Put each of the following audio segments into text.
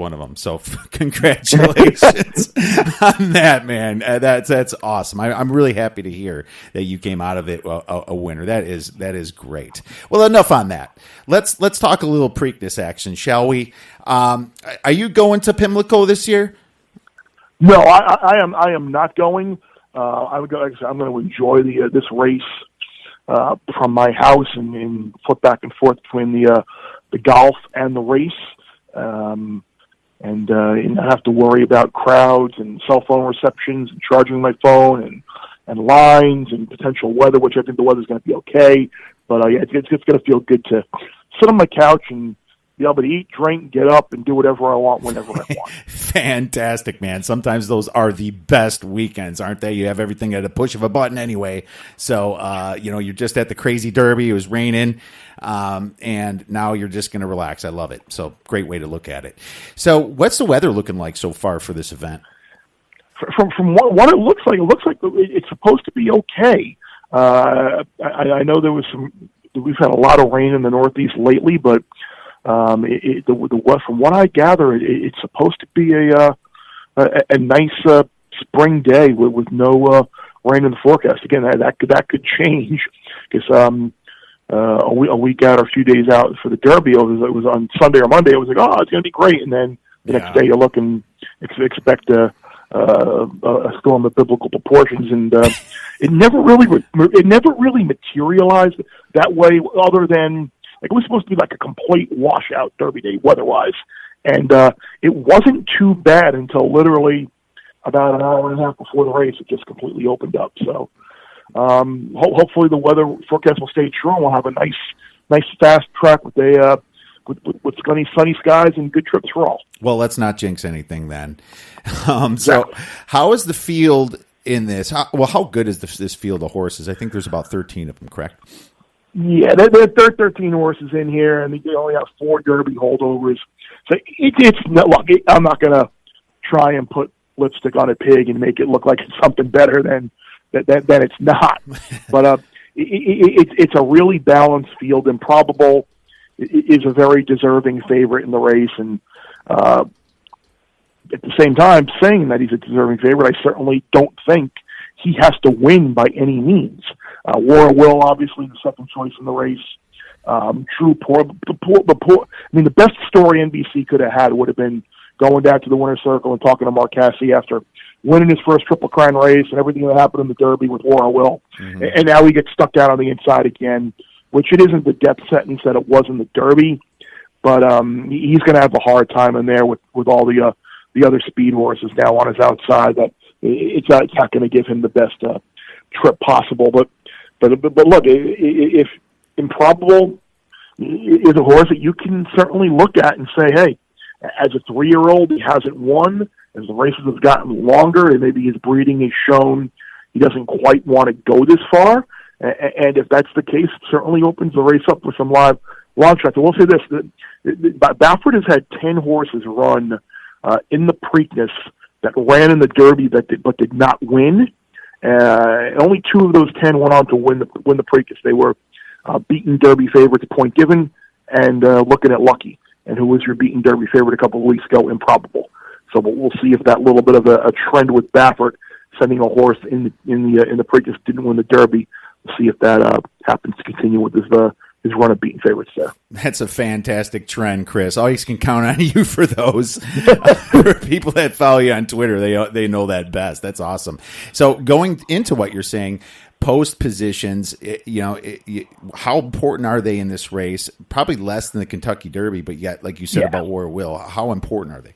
one of them. So congratulations on that, man. That's awesome. I'm really happy to hear that you came out of it a winner. That is great. Well, enough on that. Let's talk a little Preakness action, shall we? Are you going to Pimlico this year? No, I am not going. I'm going to enjoy this race from my house and flip back and forth between the golf and the race, and not have to worry about crowds and cell phone receptions and charging my phone and lines and potential weather, which I think the weather's going to be okay. But it's going to feel good to sit on my couch and be able to eat, drink, get up, and do whatever I want whenever I want. Fantastic, man. Sometimes those are the best weekends, aren't they? You have everything at a push of a button anyway. So, you're just at the crazy derby. It was raining, and now you're just going to relax. I love it. So great way to look at it. So what's the weather looking like so far for this event? From what it looks like it's supposed to be okay. I know we've had a lot of rain in the Northeast lately, but from what I gather, it's supposed to be a nice spring day with no rain in the forecast. Again, that could change because a week out or a few days out for the Derby, it was on Sunday or Monday. It was like, oh, it's going to be great, and then the next day you look and expect a storm of biblical proportions, and it never really materialized that way, other than. Like, it was supposed to be like a complete washout Derby day weather-wise, and it wasn't too bad until literally about an hour and a half before the race. It just completely opened up. So hopefully the weather forecast will stay true, and we'll have a nice fast track with sunny skies and good trips for all. Well, let's not jinx anything then. So how is the field in this? How good is this field of horses? I think there's about 13 of them, correct? Yeah, there are 13 horses in here, and they only have 4 Derby holdovers. So it's not. Look, I'm not going to try and put lipstick on a pig and make it look like it's something better than it's not. But it's a really balanced field. Improbable is a very deserving favorite in the race, and at the same time, saying that he's a deserving favorite, I certainly don't think he has to win by any means. War Will, obviously, the second choice in the race. The best story NBC could have had would have been going down to the winner's circle and talking to Mark Casse after winning his first Triple Crown race and everything that happened in the Derby with War Will. Mm-hmm. And now he gets stuck down on the inside again, which it isn't the depth sentence that it was in the Derby, but he's going to have a hard time in there with all the other speed horses now on his outside. That it's not going to give him the best trip possible. But look, if Improbable is a horse that you can certainly look at and say, hey, as a 3-year-old, he hasn't won. As the races have gotten longer, and maybe his breeding has shown he doesn't quite want to go this far. And if that's the case, it certainly opens the race up for some live long shots. I will say this: Baffert has had 10 horses run in the Preakness that ran in the Derby but did not win. Only 2 of those 10 went on to win the Preakness. They were beaten Derby favorites Point Given and Looking at Lucky, and who was your beaten Derby favorite a couple of weeks ago, Improbable. So we'll see if that little bit of a trend with Baffert sending a horse in the Preakness didn't win the Derby. We'll see if that happens to continue with his run of beaten favorites there. That's a fantastic trend, Chris. Always can count on you for those. For people that follow you on Twitter, they know that best. That's awesome. So going into what you're saying, post positions, how important are they in this race? Probably less than the Kentucky Derby, but yet, like you said about War Will, how important are they?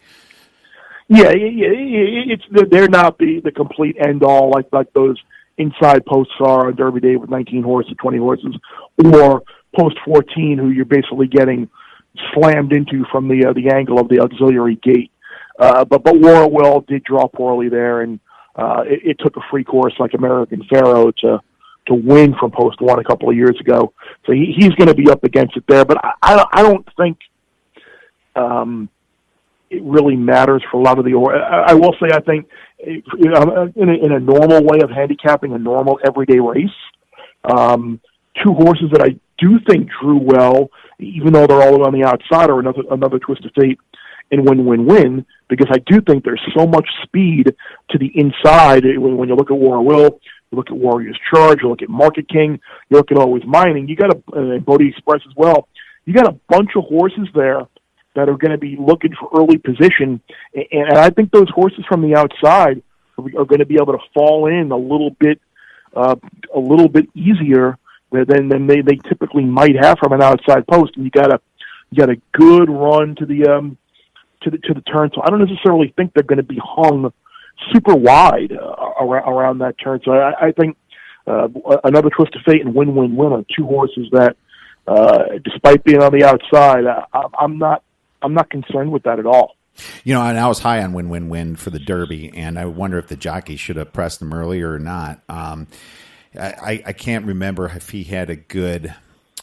Yeah, they're not the complete end all like those inside posts are on Derby Day with 19 horses, 20 horses, or post 14, who you're basically getting slammed into from the angle of the auxiliary gate. But War Will did draw poorly there, and it took a free course like American Pharaoh to win from post 1 a couple of years ago. So he's going to be up against it there. But I don't think it really matters for a lot of the. I will say I think in a normal way of handicapping a normal everyday race, 2 horses that I do think drew well, even though they're all on the outside, are another twist of fate in win-win-win, because I do think there's so much speed to the inside. When you look at War Will, you look at Warriors Charge, you look at Market King, you look at Always Mining, you got Bodie Express as well. You got a bunch of horses there that are going to be looking for early position, and I think those horses from the outside are going to be able to fall in a little bit easier than they typically might have from an outside post. And you got a good run to the turn. So I don't necessarily think they're going to be hung super wide around that turn. So I think another Twist of Fate and Win-Win-Win are two horses that, despite being on the outside, I'm not concerned with that at all. And I was high on Win-Win-Win for the Derby, and I wonder if the jockey should have pressed him earlier or not. I can't remember if he had a good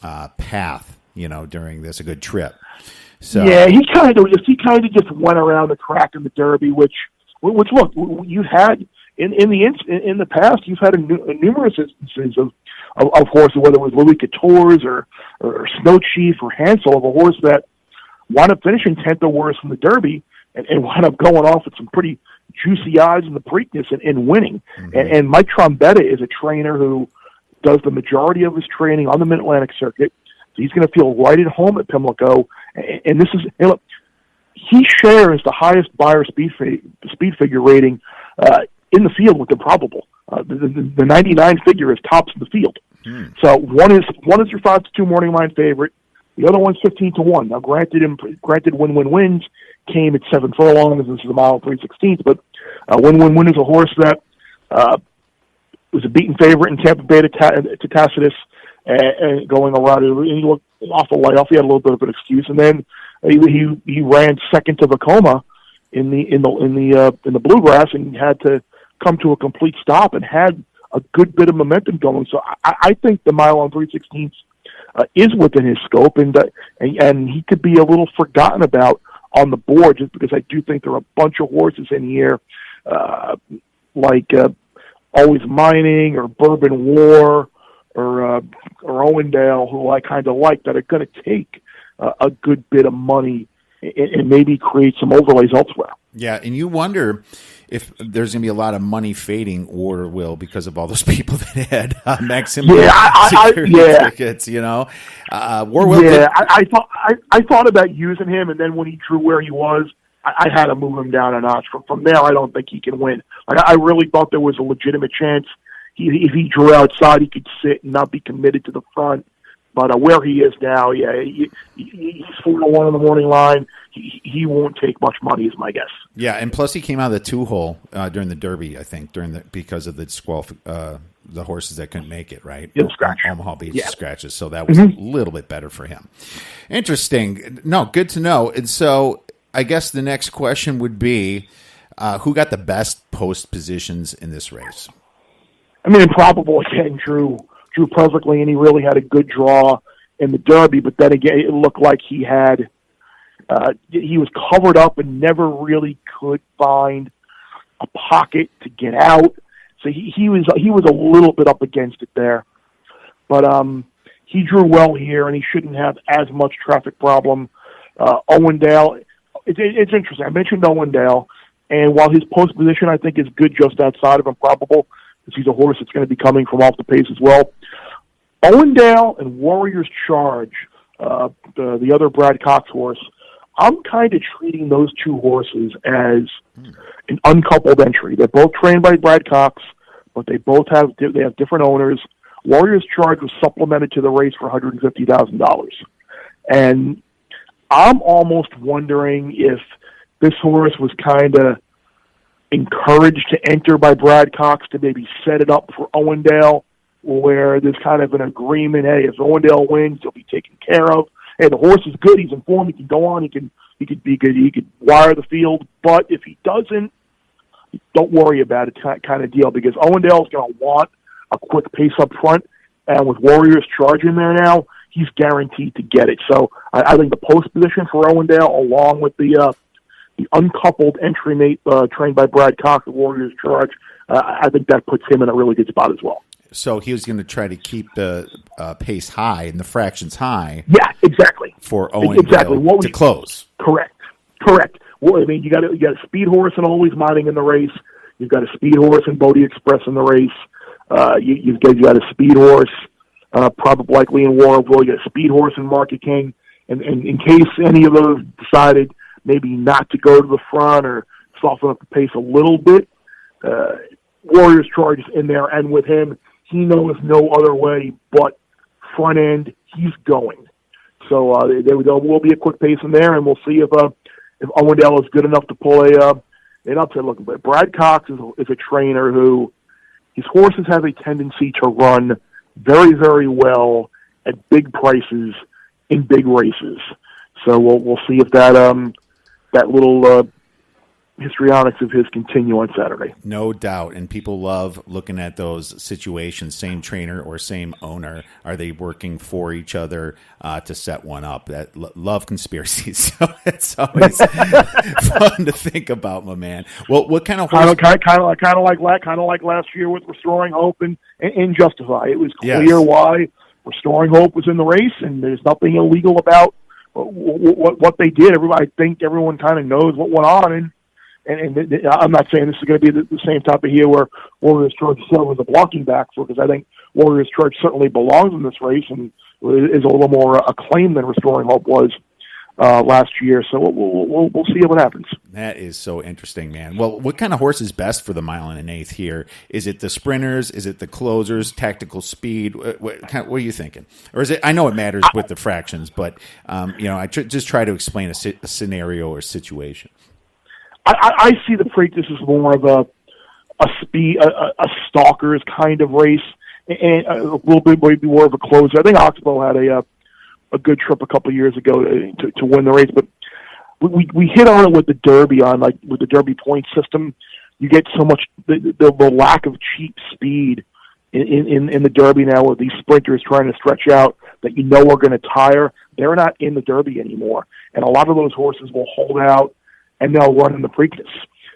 path, during this, a good trip. So yeah, he kind of just went around the track in the Derby, which look, you had in the past, you've had numerous instances of horses, whether it was Louis Couture's or Snow Chief or Hansel, of a horse that wound up finishing 10th or worse in the Derby and wound up going off with some pretty juicy odds in the Preakness and winning. Mm-hmm. And Mike Trombetta is a trainer who does the majority of his training on the Mid-Atlantic circuit. So he's going to feel right at home at Pimlico. And this is, look, he shares the highest Beyer speed figure rating in the field with the probable. The 99 figure is tops in the field. Mm. So one is your 5-2 morning line favorite. The other one's 15-1. Now, granted, Win-Win-Wins came at 7 furlongs. This is a mile and 3/16. But Win-Win-Win is a horse that was a beaten favorite in Tampa Bay to Tacitus, and going around. And he looked awful light off. He had a little bit of an excuse, and then he ran second to Vacoma in the Bluegrass, and had to come to a complete stop, and had a good bit of momentum going. So I think the mile on 3/16 is within his scope, and he could be a little forgotten about on the board, just because I do think there are a bunch of horses in here, like Always Mining or Bourbon War or Owendale, who I kind of like, that are going to take a good bit of money and maybe create some overlays elsewhere. Yeah, and you wonder if there's going to be a lot of money fading, or will, because of all those people that had maximum security tickets. War will. Yeah, I thought about using him, and then when he drew where he was, I had to move him down a notch. From there, I don't think he can win. I really thought there was a legitimate chance. If he drew outside, he could sit and not be committed to the front. But where he is now, he's 4-1 on the morning line. He won't take much money, is my guess. Yeah, and plus he came out of the 2-hole during the Derby, I think, because of the horses that couldn't make it, right? Yeah, scratch. Omaha Beach scratches, so that was a little bit better for him. Interesting. No, good to know. And so I guess the next question would be, who got the best post positions in this race? I mean, Improbable again drew perfectly, and he really had a good draw in the Derby. But then again, it looked like he was covered up and never really could find a pocket to get out. So he was a little bit up against it there. But he drew well here, and he shouldn't have as much traffic problem. Owendale, it's interesting. I mentioned Owendale, and while his post position I think is good just outside of Improbable, because he's a horse that's going to be coming from off the pace as well, Owendale and Warriors Charge, the other Brad Cox horse, I'm kind of treating those two horses as an uncoupled entry. They're both trained by Brad Cox, but they have different owners. Warriors Charge was supplemented to the race for $150,000. And I'm almost wondering if this horse was kind of encouraged to enter by Brad Cox to maybe set it up for Owendale, where there's kind of an agreement, hey, if Owendale wins, he'll be taken care of. Hey, the horse is good, he's informed, he can go on, he could be good, he could wire the field, but if he doesn't, don't worry about it kind of deal, because Owendale's going to want a quick pace up front, and with Warriors Charge in there now, he's guaranteed to get it. So I think the post position for Owendale, along with the uncoupled entry mate trained by Brad Cox at Warriors Charge, I think that puts him in a really good spot as well. So he was going to try to keep the pace high and the fractions high. Yeah, exactly. For Owendale to close. Correct. Correct. Well, I mean, you got a speed horse and Always Mining in the race. You've got a speed horse and Bodie Express in the race. You've got a speed horse, probably likely in Warrville. You got a speed horse in Market King. And in case any of those decided maybe not to go to the front or soften up the pace a little bit, Warriors Charge is in there. And with him, he knows no other way but front end. He's going. So there will be a quick pace in there, and we'll see if Owendale is good enough to pull an upset. Look, but Brad Cox is a trainer who his horses have a tendency to run very, very well at big prices in big races. So we'll see if that little histrionics of his continue on Saturday. No doubt, and people love looking at those situations. Same trainer or same owner, are they working for each other to set one up? That love conspiracies. So it's always fun to think about, my man. Well, what kind of horse? Kind of like last year with Restoring Hope and Justify. It was clear why Restoring Hope was in the race, and there's nothing illegal about what they did. I think everyone kind of knows what went on, and I'm not saying this is going to be the same type of year where Warriors Charge was a blocking back for, because I think Warriors Charge certainly belongs in this race and is a little more acclaimed than Restoring Hope was last year. So we'll see what happens. That is so interesting, man. Well, what kind of horse is best for the 1 1/8 here? Is it the sprinters? Is it the closers? Tactical speed? What are you thinking? Or is it? I know it matters with the fractions, but I just try to explain a scenario or situation. I see the Preakness as more of a stalkers kind of race, and a little bit maybe more of a closer. I think Oxbow had a good trip a couple of years ago to win the race, but we hit on it with the Derby with the Derby point system. You get so much the lack of cheap speed in the Derby now, with these sprinters trying to stretch out that are going to tire. They're not in the Derby anymore, and a lot of those horses will hold out and they'll run in the Preakness.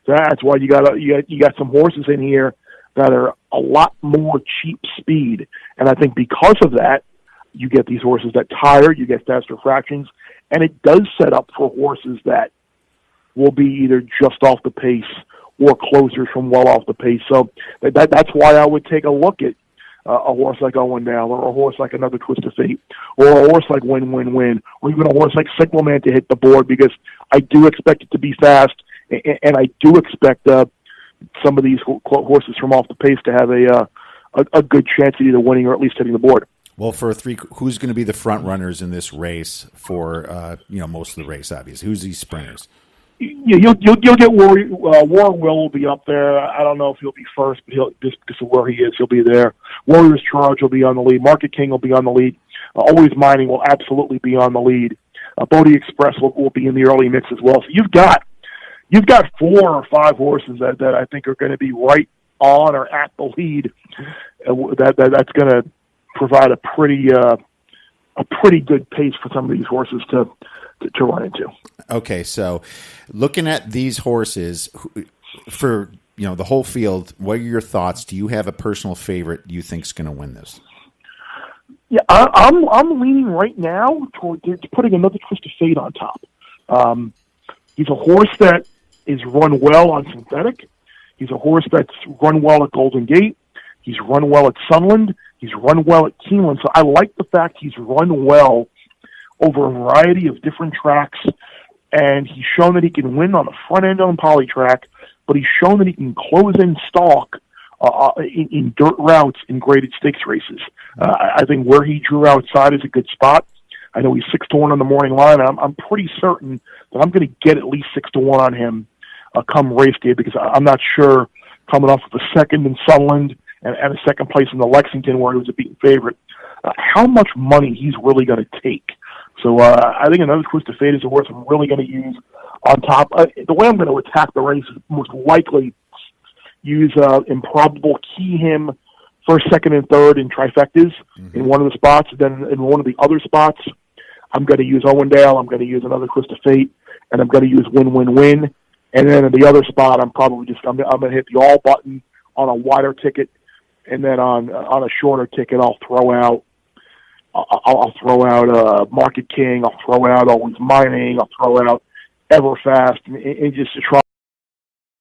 So that's why you got some horses in here that are a lot more cheap speed, and I think because of that, you get these horses that tire, you get faster fractions, and it does set up for horses that will be either just off the pace or closers from well off the pace. So that's why I would take a look at a horse like Owendale, or a horse like Another Twist of Fate, or a horse like Win Win Win, or even a horse like Cyclaman to hit the board, because I do expect it to be fast, and I do expect some of these horses from off the pace to have a good chance at either winning or at least hitting the board. Well, for who's going to be the front runners in this race for most of the race? Obviously, who's these sprinters? You'll get Warren will be up there. I don't know if he'll be first, but he'll just because of where he is, he'll be there. Warriors Charge will be on the lead. Market King will be on the lead. Always Mining will absolutely be on the lead. Bodie Express will be in the early mix as well. So you've got 4 or 5 horses that I think are going to be right on or at the lead. That's going to provide a pretty good pace for some of these horses to run into. Okay, so looking at these horses for the whole field, what are your thoughts? Do you have a personal favorite you think is going to win this? Yeah, I'm leaning right now toward putting Another Twist of Fate on top. He's a horse that is run well on synthetic. He's a horse that's run well at Golden Gate. He's run well at Sunland. He's run well at Keeneland. So I like the fact he's run well over a variety of different tracks, and he's shown that he can win on the front end on poly track, but he's shown that he can close in stalk in dirt routes in graded stakes races. I think where he drew outside is a good spot. I know he's 6-1 on the morning line. I'm pretty certain that I'm going to get at least 6-1 on him come race day, because I'm not sure, coming off of a second in Sunland and a second place in the Lexington where he was a beaten favorite, how much money he's really going to take. So I think Another Twist of Fate is a horse I'm really going to use on top. The way I'm going to attack the race is most likely use Improbable, key him first, second, and third in trifectas in one of the spots. Then in one of the other spots, I'm going to use Owendale, I'm going to use Another Twist of Fate, and I'm going to use Win Win Win. And then in the other spot, I'm going to hit the all button on a wider ticket, and then on a shorter ticket, I'll throw out Market King, I'll throw out Always Mining, I'll throw out ever fast, and just to try